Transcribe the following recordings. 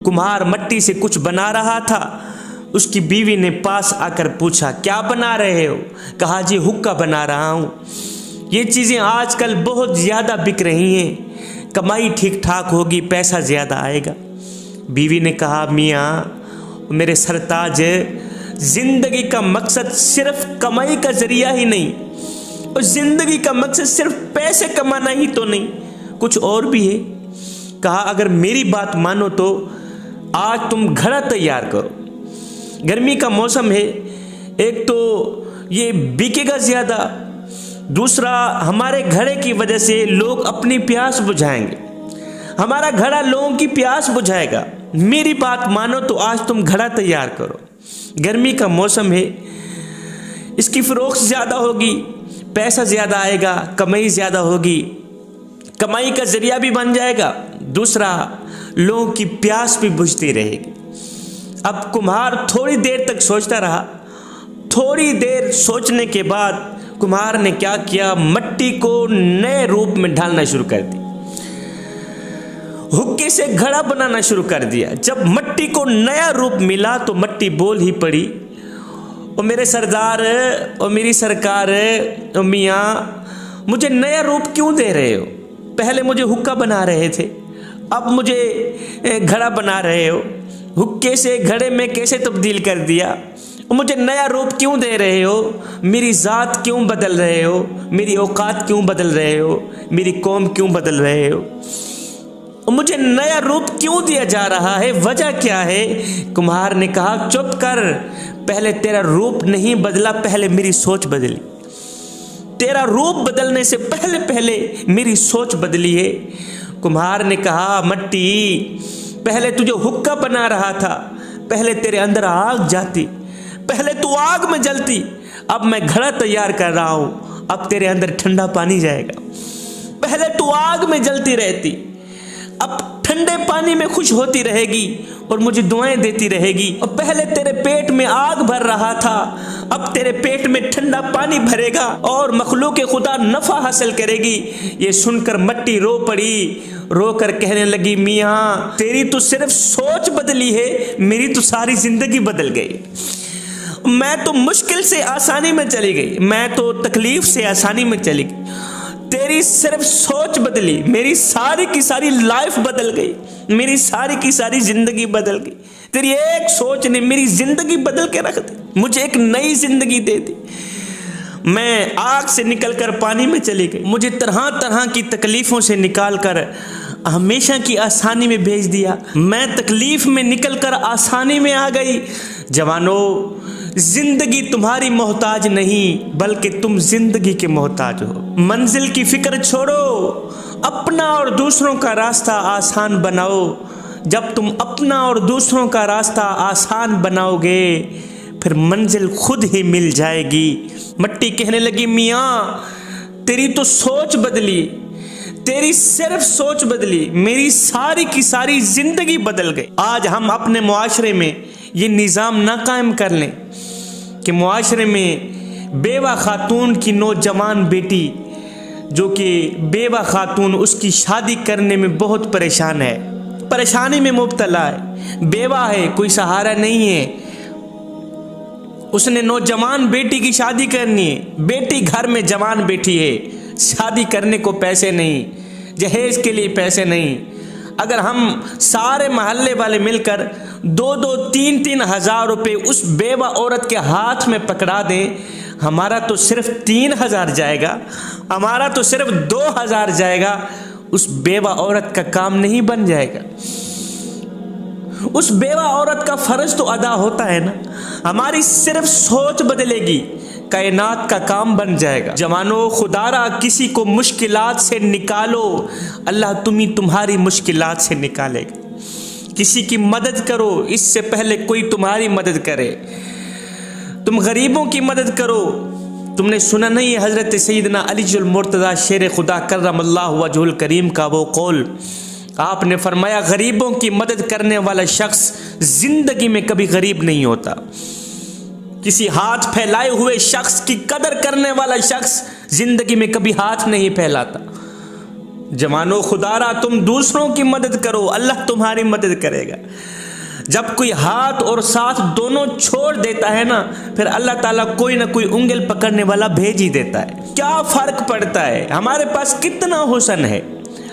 कुम्हार मट्टी से कुछ बना रहा था। उसकी बीवी ने पास आकर पूछा, क्या बना रहे हो? कहा, जी हुक्का बना रहा हूँ। ये चीज़ें आजकल बहुत ज़्यादा बिक रही हैं, कमाई ठीक ठाक होगी, पैसा ज़्यादा आएगा। बीवी ने कहा, मियाँ मेरे सरताज, ज़िंदगी का मकसद सिर्फ कमाई का ज़रिया ही नहीं, और ज़िंदगी का मकसद सिर्फ पैसे कमाना ही तो नहीं, कुछ और भी है। कहा, अगर मेरी बात मानो तो आज तुम घड़ा तैयार करो। गर्मी का मौसम है, एक तो ये बिकेगा ज़्यादा, दूसरा हमारे घड़े की वजह से लोग अपनी प्यास बुझाएंगे, हमारा घड़ा लोगों की प्यास बुझाएगा। मेरी बात मानो तो आज तुम घड़ा तैयार करो। गर्मी का मौसम है, इसकी फ़रोख्त ज़्यादा होगी, पैसा ज़्यादा आएगा, कमाई ज़्यादा होगी, कमाई का ज़रिया भी बन जाएगा, दूसरा लोगों की प्यास भी बुझती रहेगी। अब कुम्हार थोड़ी देर तक सोचता रहा। थोड़ी देर सोचने के बाद कुम्हार ने क्या किया, मट्टी को नए रूप में ढालना शुरू कर दिया, हुक्के से घड़ा बनाना शुरू कर दिया। जब मट्टी को नया रूप मिला तो मट्टी बोल ही पड़ी, ओ मेरे सरदार, ओ मेरी सरकार, ओ मियाँ, मुझे नया रूप क्यों दे रहे हो? पहले मुझे हुक्का बना रहे थे, अब मुझे घड़ा बना रहे हो, हुक्के से घड़े में कैसे तब्दील कर दिया? मुझे नया रूप क्यों दे रहे हो? मेरी ज़ात क्यों बदल रहे हो? मेरी औकात क्यों बदल रहे हो? मेरी कौम क्यों बदल रहे हो? मुझे नया रूप क्यों दिया जा रहा है? वजह क्या है? कुम्हार ने कहा, चुप कर, पहले तेरा रूप नहीं बदला, पहले मेरी सोच बदली। तेरा रूप बदलने से पहले पहले मेरी सोच बदली है। कुम्हार ने कहा, मट्टी, पहले तुझे हुक्का बना रहा था, पहले तेरे अंदर आग जाती, पहले तू आग में जलती, अब मैं घड़ा तैयार कर रहा हूं, अब तेरे अंदर ठंडा पानी जाएगा। पहले तू आग में जलती रहती, अब ठंडे पानी में खुश होती रहेगी और मुझे दुआएं देती रहेगी। और पहले तेरे पेट में आग भर रहा था, अब तेरे पेट में ठंडा पानी भरेगा और मखलूक खुदा नफा हासिल करेगी। ये सुनकर मट्टी रो पड़ी, रो कर कहने लगी, मियाँ तेरी तो सिर्फ सोच बदली है, मेरी तो सारी जिंदगी बदल गई। मैं तो मुश्किल से आसानी में चली गई, मैं तो तकलीफ से आसानी में चली गई। तेरी सिर्फ सोच बदली, मेरी सारी की सारी लाइफ बदल गई, मेरी सारी की सारी जिंदगी बदल गई। तेरी एक सोच ने मेरी जिंदगी बदल के रख दी, मुझे एक नई जिंदगी दे दी। मैं आग से निकलकर पानी में चली गई, मुझे तरह तरह की तकलीफों से निकालकर हमेशा की आसानी में भेज दिया। मैं तकलीफ में निकलकर आसानी में आ गई। जवानों, जिंदगी तुम्हारी मोहताज नहीं, बल्कि तुम जिंदगी के मोहताज हो। मंजिल की फिक्र छोड़ो, अपना और दूसरों का रास्ता आसान बनाओ। जब तुम अपना और दूसरों का रास्ता आसान बनाओगे, फिर मंजिल खुद ही मिल जाएगी। मट्टी कहने लगी, मियाँ तेरी तो सोच बदली, तेरी सिर्फ सोच बदली, मेरी सारी की सारी जिंदगी बदल गई। आज हम अपने मुआशरे में ये निज़ाम ना कायम कर लें कि मुआशरे में बेवा खातून की नौजवान बेटी, जो कि बेवा खातून, उसकी शादी करने में बहुत परेशान है, परेशानी में मुब्तला है, बेवा है, कोई सहारा नहीं है। उसने नौजवान बेटी की शादी करनी है, बेटी घर में जवान बैठी है, शादी करने को पैसे नहीं, जहेज के लिए पैसे नहीं। अगर हम सारे मोहल्ले वाले मिलकर 2-2, 3-3 हज़ार रुपये उस बेवा औरत के हाथ में पकड़ा दें, हमारा तो सिर्फ 3,000 जाएगा, हमारा तो सिर्फ 2,000 जाएगा, उस बेवा औरत का काम नहीं बन जाएगा। उस बेवा औरत का फर्ज तो अदा होता है ना। हमारी सिर्फ सोच बदलेगी, कायनात का काम बन जाएगा। जवानों, खुदारा किसी को मुश्किलात से निकालो, अल्लाह तुम्हारी मुश्किलात से निकालेगा। किसी की मदद करो, इससे पहले कोई तुम्हारी मदद करे। तुम गरीबों की मदद करो। तुमने सुना नहीं है हज़रत सैयदना अली मुर्तज़ा शेर खुदा कर्रमल्लाहु वजहुल करीम का वो कौल? आपने फरमाया, गरीबों की मदद करने वाला शख्स जिंदगी में कभी गरीब नहीं होता। किसी हाथ फैलाए हुए शख्स की कदर करने वाला शख्स जिंदगी में कभी हाथ नहीं फैलाता। जवानों खुदारा तुम दूसरों की मदद करो, अल्लाह तुम्हारी मदद करेगा। जब कोई हाथ और साथ दोनों छोड़ देता है ना, फिर अल्लाह ताला कोई ना कोई उंगल पकड़ने वाला भेज ही देता है। क्या फर्क पड़ता है हमारे पास कितना हुस्न है,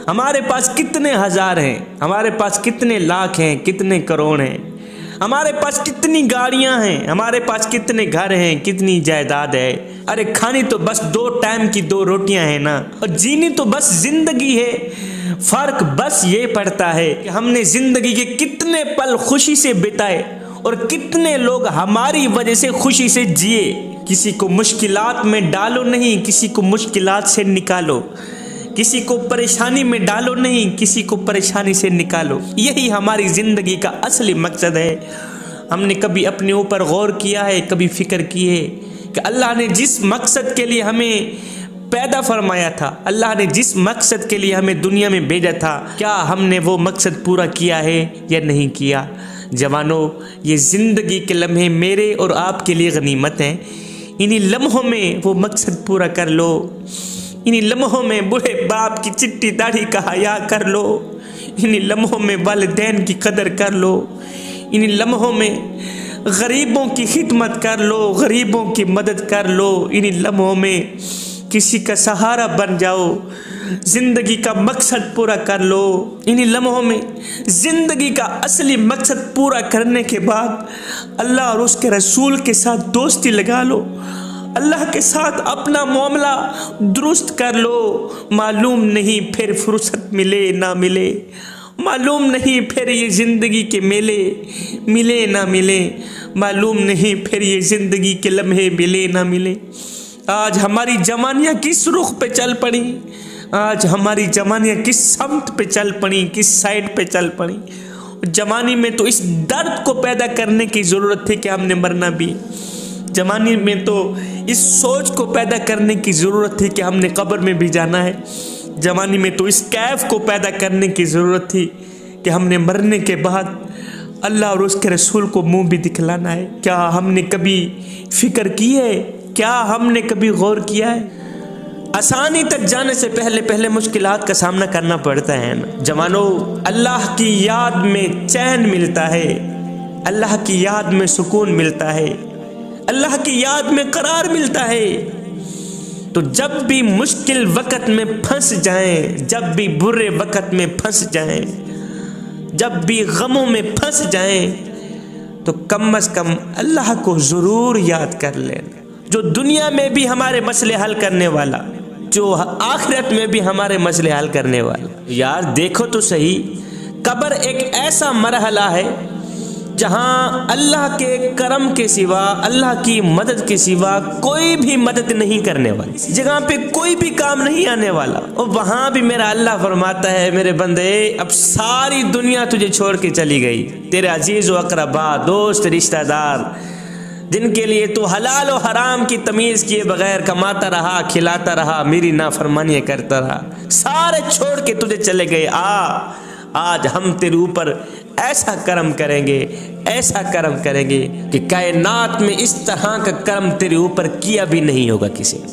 हमारे पास कितने हजार हैं, हमारे पास कितने लाख हैं, कितने करोड़ हैं, हमारे पास कितनी गाड़ियां हैं, हमारे पास कितने घर हैं, कितनी जायदाद है। अरे खानी तो बस 2 टाइम की 2 रोटियां हैं ना, और जीनी तो बस जिंदगी है। फर्क बस ये पड़ता है कि हमने जिंदगी के कितने पल खुशी से बिताए और कितने लोग हमारी वजह से खुशी से जिए। किसी को मुश्किलात में डालो नहीं, किसी को मुश्किलात से निकालो। किसी को परेशानी में डालो नहीं, किसी को परेशानी से निकालो। यही हमारी जिंदगी का असली मकसद है। हमने कभी अपने ऊपर गौर किया है, कभी फिक्र की है कि अल्लाह ने जिस मकसद के लिए हमें पैदा फरमाया था, अल्लाह ने जिस मकसद के लिए हमें दुनिया में भेजा था, क्या हमने वो मकसद पूरा किया है या नहीं किया। जवानों, ये ज़िंदगी के लम्हे मेरे और आपके लिए गनीमत हैं। इन्हीं लम्हों में वो मकसद पूरा कर लो। इन्हीं लम्हों में बूढ़े बाप की चिट्टी दाढ़ी का हया कर लो। इन्हीं लम्हों में वालिदैन की कदर कर लो। इन्हीं लम्हों में गरीबों की खिदमत कर लो, गरीबों की मदद कर लो। इन्हीं लम्हों में किसी का सहारा बन जाओ, जिंदगी का मकसद पूरा कर लो। इन्हीं लम्हों में जिंदगी का असली मकसद पूरा करने के बाद अल्लाह और उसके रसूल के साथ दोस्ती लगा लो, अल्लाह के साथ अपना मामला दुरुस्त कर लो। मालूम नहीं फिर फुर्सत मिले ना मिले, मालूम नहीं फिर ये ज़िंदगी के मेले मिले ना मिले, मालूम नहीं फिर ये ज़िंदगी के लम्हे मिले ना मिले। आज हमारी जवानियाँ किस रुख पे चल पड़ी, आज हमारी जवानियाँ किस समत पे चल पड़ी, किस साइड पे चल पड़ी। जवानी में तो इस दर्द को पैदा करने की ज़रूरत थी कि हमने मरना भी। जवानी में तो इस सोच को पैदा करने की ज़रूरत थी कि हमने कब्र में भी जाना है। जवानी में तो इस कैफ को पैदा करने की ज़रूरत थी कि हमने मरने के बाद अल्लाह और उसके रसूल को मुंह भी दिखलाना है। क्या हमने कभी फिक्र की है, क्या हमने कभी गौर किया है। आसानी तक जाने से पहले पहले मुश्किलात का सामना करना पड़ता है ना। जवानों, अल्लाह की याद में चैन मिलता है, अल्लाह की याद में सुकून मिलता है, अल्लाह की याद में करार मिलता है। तो जब भी मुश्किल वक़्त में फंस जाएं, जब भी बुरे वक़्त में फंस जाएं, जब भी गमों में फंस जाएं, तो कम से कम अल्लाह को ज़रूर याद कर लें, जो दुनिया में भी हमारे मसले हल करने वाला, जो आखिरत में भी हमारे मसले हल करने वाला। यार देखो तो सही, कब्र एक ऐसा मरहला है जहां अल्लाह के करम के सिवा, अल्लाह की मदद के सिवा कोई भी मदद नहीं करने वाली, जगह पे कोई भी काम नहीं आने वाला। और वहां भी मेरा अल्लाह फरमाता है, मेरे बंदे अब सारी दुनिया तुझे छोड़ के चली गई, तेरे अजीज व अकरबा, दोस्त, रिश्तेदार, जिनके लिए तू हलाल और हराम की तमीज़ किए बगैर कमाता रहा, खिलाता रहा, मेरी नाफरमानियाँ करता रहा, सारे छोड़ के तुझे चले गए। आज हम तेरे ऊपर ऐसा करम करेंगे, ऐसा करम करेंगे कि कायनात में इस तरह का करम तेरे ऊपर किया भी नहीं होगा किसी ने।